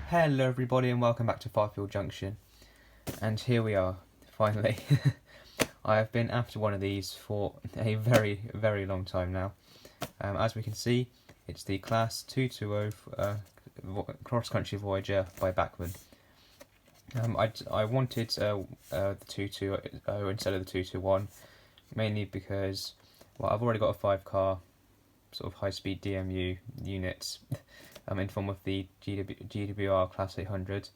Hello everybody and welcome back to Firefield Junction, and here we are, finally. I have been after one of these for a very long time now. As we can see, it's the Class 220 Cross Country Voyager by Bachmann. I wanted the 220 instead of the 221, mainly because, well, I've already got a 5-car sort of high-speed DMU unit in form of the GWR Class 800,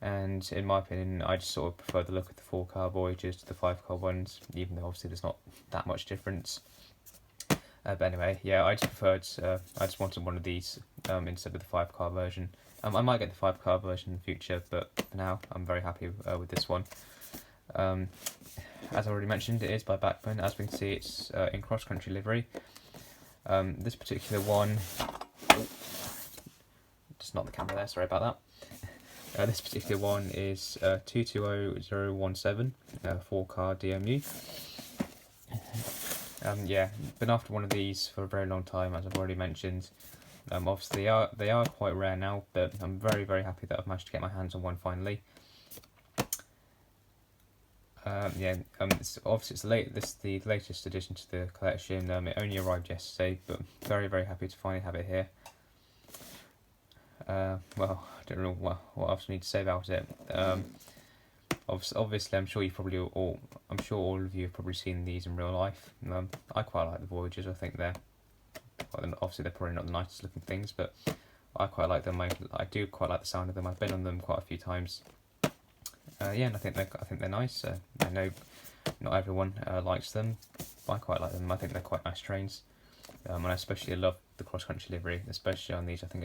and in my opinion I just sort of prefer the look of the 4-car Voyagers to the 5-car ones, even though obviously there's not that much difference. But anyway, yeah, I just wanted one of these instead of the 5-car version. I might get the 5-car version in the future, but for now I'm very happy with this one. As I already mentioned, it is by Bachmann. As we can see, it's in cross-country livery. This particular one, just not the camera there, sorry about that. This particular one is 220017, 4-car DMU. Yeah, been after one of these for a very long time, as I've already mentioned. Obviously they are quite rare now, but I'm very happy that I've managed to get my hands on one finally. Obviously it's the latest addition to the collection. It only arrived yesterday, but very happy to finally have it here. Well, I don't know what else I need to say about it. Obviously, I'm sure all of you have probably seen these in real life. I quite like the Voyagers. I think obviously they're probably not the nicest looking things, but I quite like them. I do quite like the sound of them. I've been on them quite a few times. Yeah, and I think they're nice. I know not everyone likes them, but I quite like them. I think they're quite nice trains, and I especially love the cross-country livery, especially on these. I think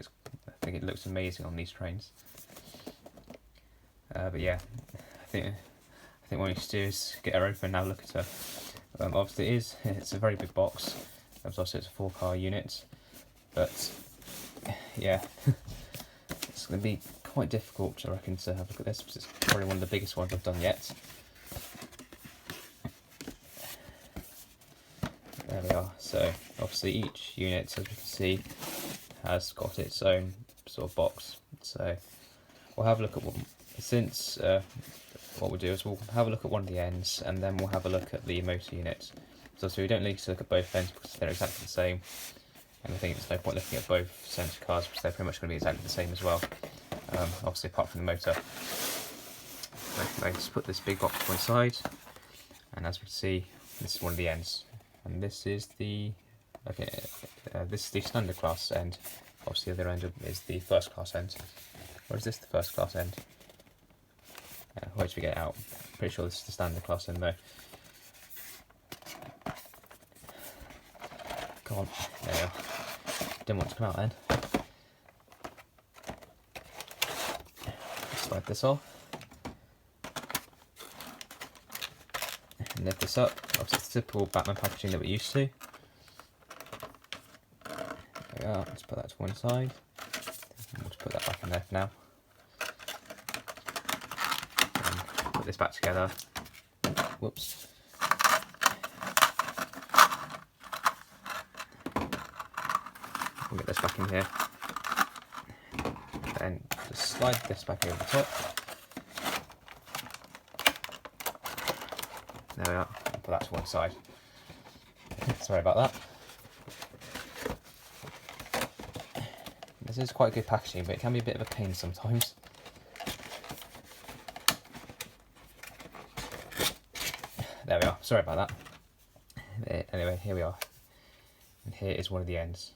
it looks amazing on these trains. But yeah, I think what we need to do is get her open and have a look at her. Obviously, it's a very big box. Obviously, it's a 4-car unit, but yeah, it's going to be quite difficult, I reckon, to have a look at this, because it's probably one of the biggest ones I've done yet. There we are. So obviously each unit, as we can see, has got its own sort of box. So we'll have a look at one. Since what we'll do is we'll have a look at one of the ends, and then we'll have a look at the motor unit. So we don't need to look at both ends because they're exactly the same, and I think there's no point looking at both centre cars because they're pretty much going to be exactly the same as well. Obviously apart from the motor. Let's put this big box to one side, and as we can see, this is one of the ends, and this is the this is the standard class end. Obviously the other end is the first class end. Or is this the first class end? Wait till we get it out. Pretty sure this is the standard class end though. Come on, there we are. Didn't want to come out then. Slide this off. And lift this up. Obviously it's typical Bachmann packaging that we're used to. There we are, let's put that to one side. We'll just put that back in there for now. And put this back together. Whoops. We'll get this back in here. Then just slide this back over the top. There we are. I'll put that to one side. Sorry about that. This is quite good packaging, but it can be a bit of a pain sometimes. There we are. Sorry about that. Anyway, here we are. And here is one of the ends.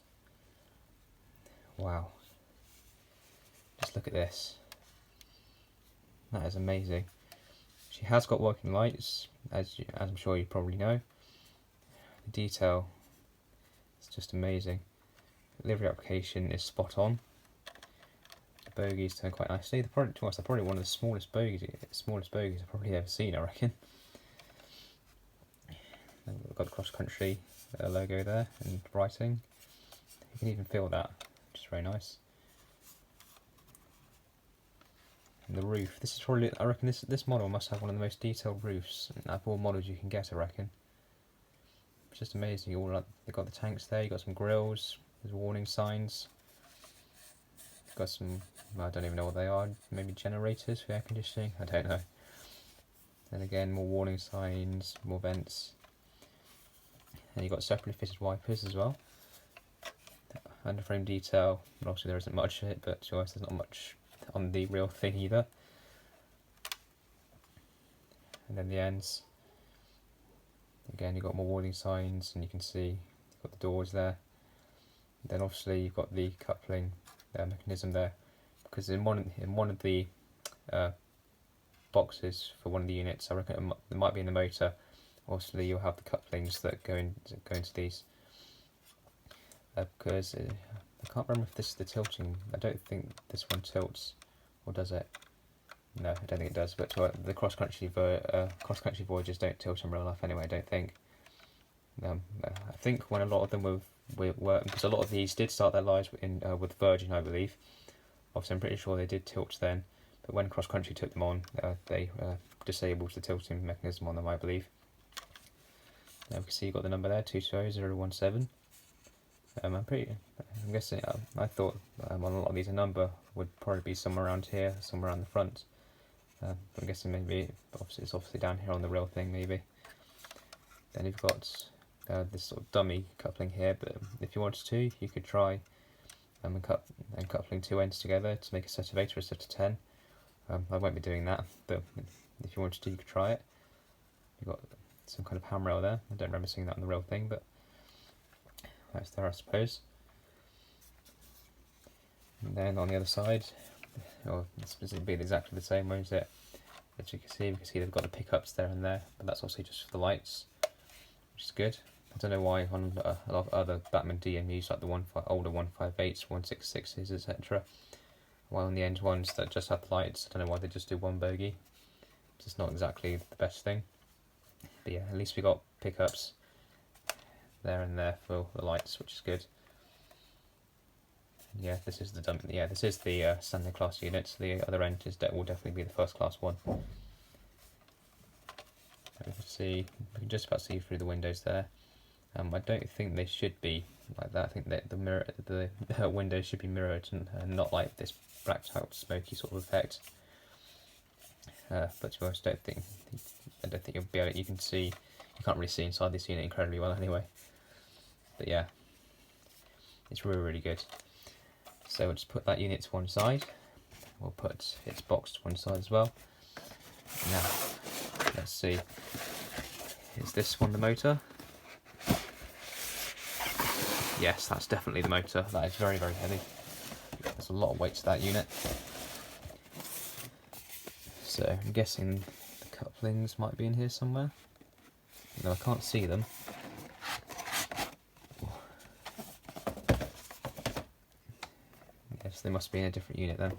Wow. Just look at this. That is amazing. She has got working lights, as I'm sure you probably know. The detail is just amazing. The livery application is spot on. The bogies turn quite nicely. They're probably one of the smallest bogies I've probably ever seen, I reckon. And we've got the cross-country logo there and writing. You can even feel that, which is very nice. And the roof. This is probably, I reckon, this model must have one of the most detailed roofs out of all models you can get, I reckon. It's just amazing. They've got the tanks there. You've got some grills. There's warning signs. got some, I don't even know what they are, maybe generators for air conditioning, I don't know. Then again, more warning signs, more vents. And you've got separately fitted wipers as well. Underframe detail, and obviously there isn't much of it, but to be honest, there's not much on the real thing either. And then the ends. Again, you've got more warning signs, and you can see you've got the doors there. Then obviously you've got the coupling mechanism there, because in one of the boxes for one of the units, I reckon it might be in the motor. Obviously you'll have the couplings that go into these. Because I can't remember if this is the tilting. I don't think this one tilts, or does it? No, I don't think it does. But the cross-country Voyagers don't tilt in real life anyway, I don't think. I think when a lot of them were because a lot of these did start their lives with Virgin, I believe. Obviously, I'm pretty sure they did tilt then. But when cross-country took them on, they disabled the tilting mechanism on them, I believe. Now we can see you've got the number there, 220017. I'm guessing, I thought on a lot of these a number would probably be somewhere around here, somewhere around the front. I'm guessing maybe it's obviously down here on the real thing, maybe. Then you've got this sort of dummy coupling here, but if you wanted to, you could try coupling two ends together to make a set of 8 or a set of 10. I won't be doing that, but if you wanted to, you could try it. You've got some kind of handrail there. I don't remember seeing that on the real thing, but that's there, I suppose. And then on the other side, or this will be exactly the same, won't it? As you can see they've got the pickups there and there, but that's also just for the lights, which is good. I don't know why on a lot of other Bachmann DMUs, like the older 158s, 166s, etc., while on the end ones that just have the lights, I don't know why they just do one bogie. It's just not exactly the best thing. But yeah, at least we got pickups there and there for the lights, which is good. Yeah, this is the standard class unit. So the other end will definitely be the first class one. We can just about see through the windows there. I don't think they should be like that. I think that the windows should be mirrored and not like this blacked out smoky sort of effect. But to be honest, I don't think you'll be able to, you can't really see inside this unit incredibly well anyway. But yeah, it's really, really good. So we'll just put that unit to one side. We'll put its box to one side as well. Now, let's see. Is this one the motor? Yes, that's definitely the motor. That is very, very heavy. There's a lot of weight to that unit. So I'm guessing the couplings might be in here somewhere. No, I can't see them. Yes, they must be in a different unit then.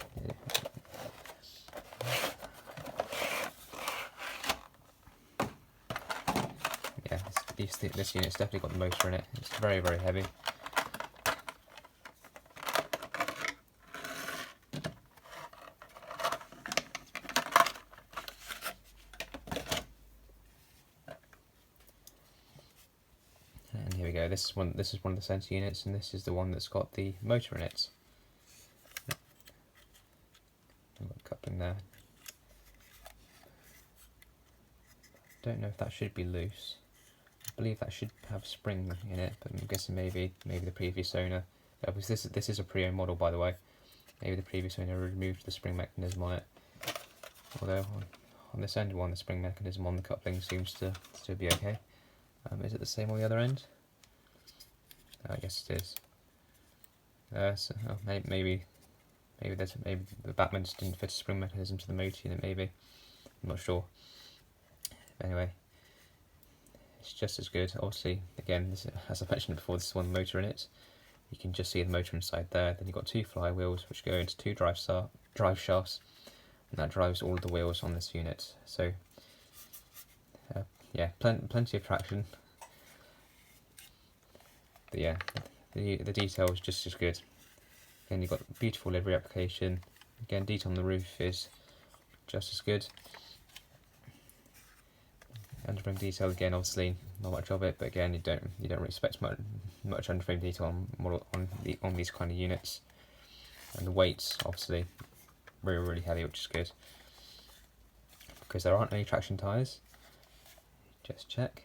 Yeah, this unit's definitely got the motor in it. It's very, very heavy. And here we go. This is one of the centre units, and this is the one that's got the motor in it. I've got a coupling there. Don't know if that should be loose. I believe that should have spring in it, but I'm guessing maybe the previous owner, because this is a pre-owned model, by the way. Maybe the previous owner removed the spring mechanism on it. Although on this end one, the spring mechanism on the coupling seems to still be okay. Is it the same on the other end? I guess it is. Maybe the Bachmann just didn't fit a spring mechanism to the motor unit. Maybe, I'm not sure. But anyway, it's just as good. Obviously, again, as I mentioned before, this is one motor in it. You can just see the motor inside there. Then you've got two flywheels which go into two drive shafts, and that drives all of the wheels on this unit. So yeah, plenty of traction. But yeah, the detail is just as good. Again, you've got beautiful livery application. Again, detail on the roof is just as good. Underframe detail, again, obviously not much of it, but again, you don't really expect much underframe detail on these kind of units. And the weights, obviously, really heavy, which is good. Because there aren't any traction tyres. Just check.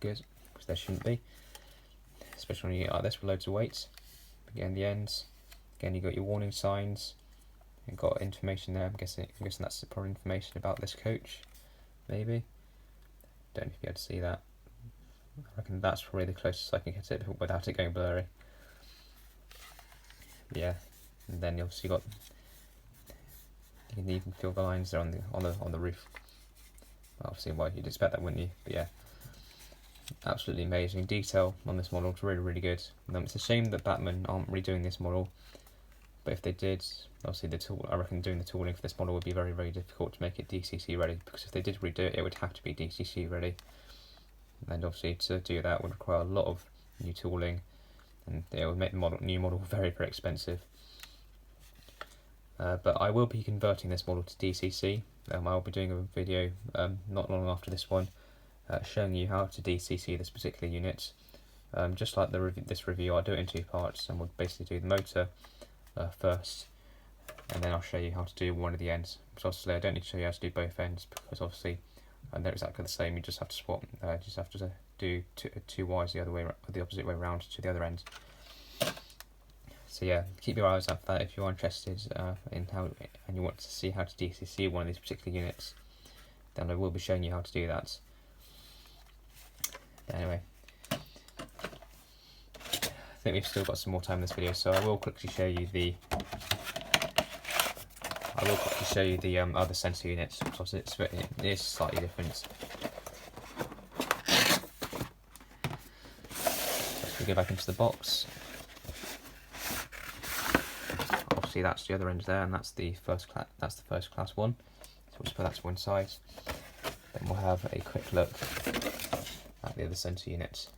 Good, because there shouldn't be. Especially when you get like this with loads of weights. Again, the ends. Again, you've got your warning signs. You've got information there. I'm guessing that's probably information about this coach. Maybe. Don't know if you'll be able to see that. I reckon that's probably the closest I can get it without it going blurry. Yeah, and then you obviously got, you can even feel the lines there on the roof. Obviously, well, you'd expect that, wouldn't you? But yeah, absolutely amazing detail on this model. It's really good. It's a shame that Bachmann aren't redoing this model, but if they did, obviously I reckon doing the tooling for this model would be very difficult to make it DCC ready, because if they did redo it, it would have to be DCC ready. And obviously to do that would require a lot of new tooling, and it would make the new model very expensive. But I will be converting this model to DCC. I'll be doing a video not long after this one, showing you how to DCC this particular unit. Just like this review, I'll do it in 2 parts, and we'll basically do the motor first, and then I'll show you how to do one of the ends. Because obviously I don't need to show you how to do both ends, because obviously they're exactly the same. You just have to swap. Just have to do two wires the opposite way around to the other end. So yeah, keep your eyes out for that if you are interested in how, and you want to see how to DCC one of these particular units. Then I will be showing you how to do that. But anyway, I think we've still got some more time in this video, so I will quickly show you the other sensor units, because it is slightly different. So we go back into the box. Obviously, that's the other end there, and that's the first class. That's the first class one. So we'll just put that to one side. Then we'll have a quick look at the other sensor units.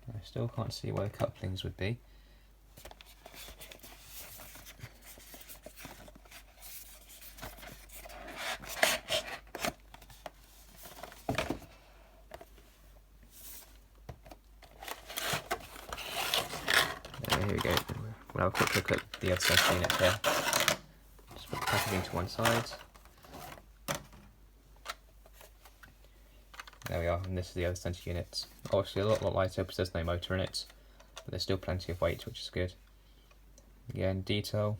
I still can't see where the couplings would be. Here we go. We'll have a quick look at the other sensor unit here. Just put the packaging to one side. There we are, and this is the other sensor unit. Obviously a lot lighter because there's no motor in it, but there's still plenty of weight, which is good. Again, detail,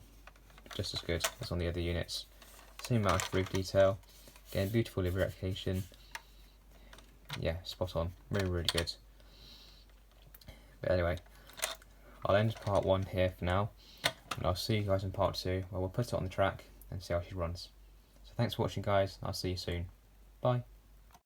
just as good as on the other units. Same amount of roof detail. Again, beautiful livery application. Yeah, spot on. Really good. But anyway, I'll end part 1 here for now, and I'll see you guys in part 2, where we'll put it on the track and see how she runs. So thanks for watching, guys. I'll see you soon. Bye.